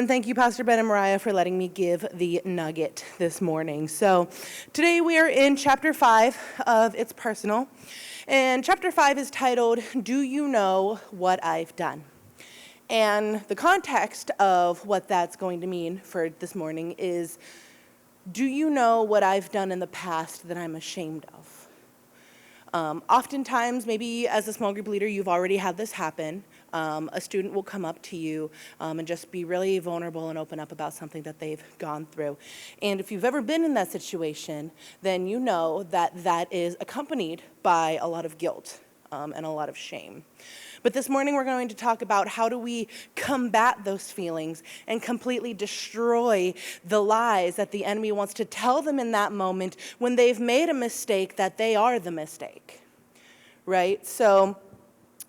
And thank you, Pastor Ben and Mariah, for letting me give the nugget this morning. So today we are in chapter 5 of It's Personal. And chapter 5 is titled, Do You Know What I've Done? And the context of what that's going to mean for this morning is, do you know what I've done in the past that I'm ashamed of? Oftentimes, maybe as a small group leader, you've already had this happen. A student will come up to you and just be really vulnerable and open up about something that they've gone through. And if you've ever been in that situation, then you know that that is accompanied by a lot of guilt and a lot of shame. But this morning we're going to talk about how do we combat those feelings and completely destroy the lies that the enemy wants to tell them in that moment when they've made a mistake that they are the mistake, right? So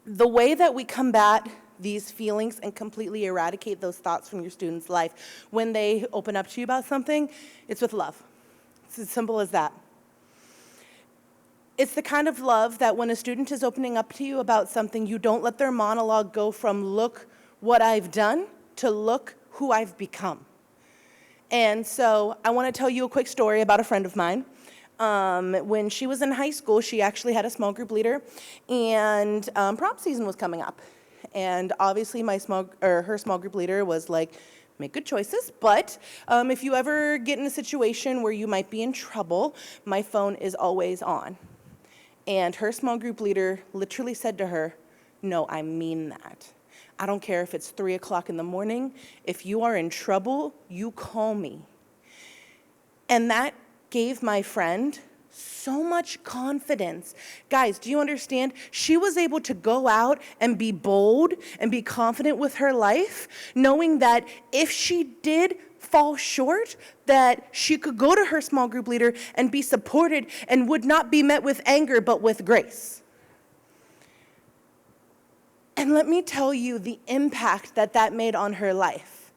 the way that we combat these feelings and completely eradicate those thoughts from your student's life when they open up to you about something, it's with love. It's as simple as that. It's the kind of love that when a student is opening up to you about something, you don't let their monologue go from look what I've done to look who I've become. And so I want to tell you a quick story about a friend of mine. When she was in high school, she actually had a small group leader, and prom season was coming up. And obviously her small group leader was like, make good choices, but if you ever get in a situation where you might be in trouble, my phone is always on. And her small group leader literally said to her, no, I mean that. I don't care if it's 3 o'clock in the morning. If you are in trouble, you call me. And that gave my friend so much confidence. Guys, do you understand? She was able to go out and be bold and be confident with her life, knowing that if she did fall short, that she could go to her small group leader and be supported and would not be met with anger, but with grace. And let me tell you the impact that that made on her life.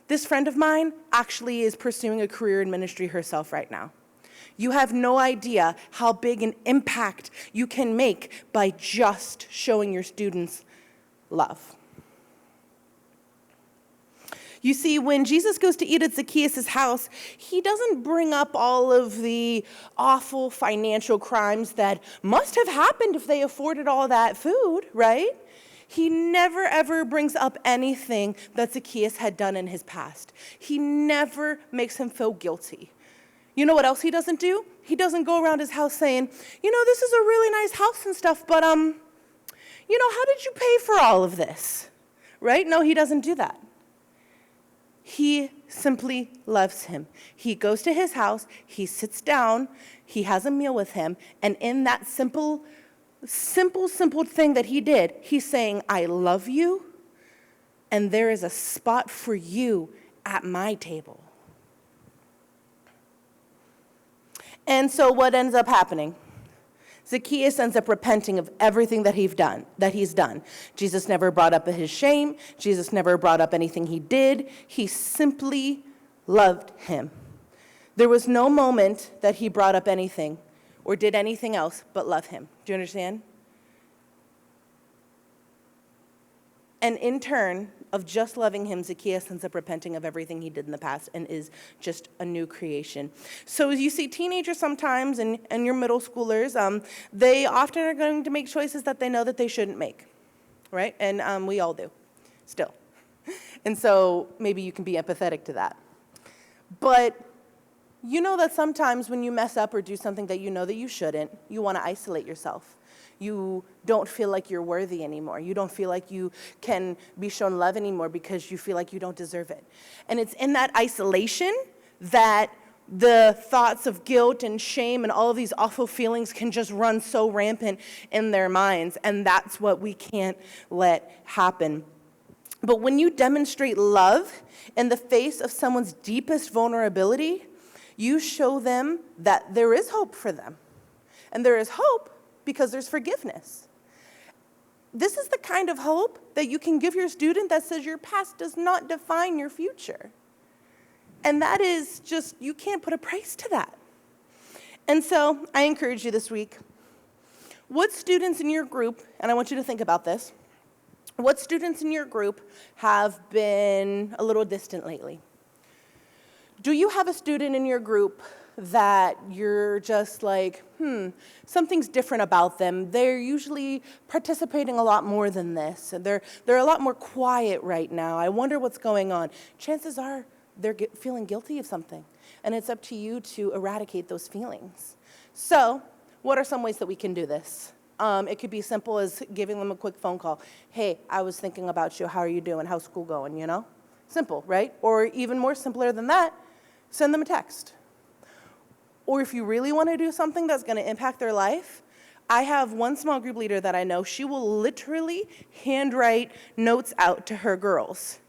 This friend of mine actually is pursuing a career in ministry herself right now. You have no idea how big an impact you can make by just showing your students love. You see, when Jesus goes to eat at Zacchaeus' house, he doesn't bring up all of the awful financial crimes that must have happened if they afforded all that food, right? He never, ever brings up anything that Zacchaeus had done in his past. He never makes him feel guilty. You know what else he doesn't do? He doesn't go around his house saying, this is a really nice house and stuff, but, how did you pay for all of this? Right? No, he doesn't do that. He simply loves him. He goes to his house, he sits down, he has a meal with him, and in that simple thing that he did, he's saying, I love you, and there is a spot for you at my table. And so what ends up happening? Zacchaeus ends up repenting of everything that he's done. Jesus never brought up his shame. Jesus never brought up anything he did. He simply loved him. There was no moment that he brought up anything or did anything else but love him. Do you understand? And in turn of just loving him, Zacchaeus ends up repenting of everything he did in the past and is just a new creation. So as you see teenagers sometimes and your middle schoolers, they often are going to make choices that they know that they shouldn't make, right? And we all do, still. And so maybe you can be empathetic to that. But you know that sometimes when you mess up or do something that you know that you shouldn't, you want to isolate yourself. You don't feel like you're worthy anymore. You don't feel like you can be shown love anymore because you feel like you don't deserve it. And it's in that isolation that the thoughts of guilt and shame and all of these awful feelings can just run so rampant in their minds. And that's what we can't let happen. But when you demonstrate love in the face of someone's deepest vulnerability, you show them that there is hope for them. And there is hope because there's forgiveness. This is the kind of hope that you can give your student that says your past does not define your future. And that is just, you can't put a price to that. And so I encourage you this week, what students in your group, and I want you to think about this, What students in your group have been a little distant lately? Do you have a student in your group that you're just like, something's different about them? They're usually participating a lot more than this. And they're a lot more quiet right now. I wonder what's going on. Chances are they're feeling guilty of something. And it's up to you to eradicate those feelings. So what are some ways that we can do this? It could be simple as giving them a quick phone call. Hey, I was thinking about you. How are you doing? How's school going, you know? Simple, right? Or even more simpler than that, send them a text. Or if you really want to do something that's going to impact their life, I have one small group leader that I know. She will literally handwrite notes out to her girls.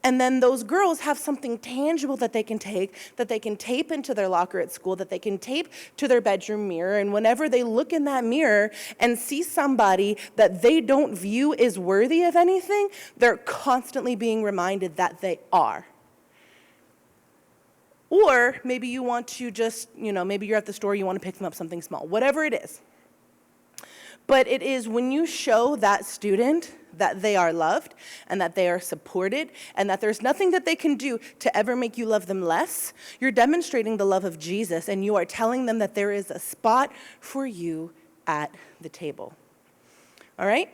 And then those girls have something tangible that they can take, that they can tape into their locker at school, that they can tape to their bedroom mirror. And whenever they look in that mirror and see somebody that they don't view as worthy of anything, they're constantly being reminded that they are. Or maybe you want to just, maybe you're at the store, you want to pick them up something small, whatever it is. But it is when you show that student that they are loved and that they are supported and that there's nothing that they can do to ever make you love them less, you're demonstrating the love of Jesus and you are telling them that there is a spot for you at the table. All right?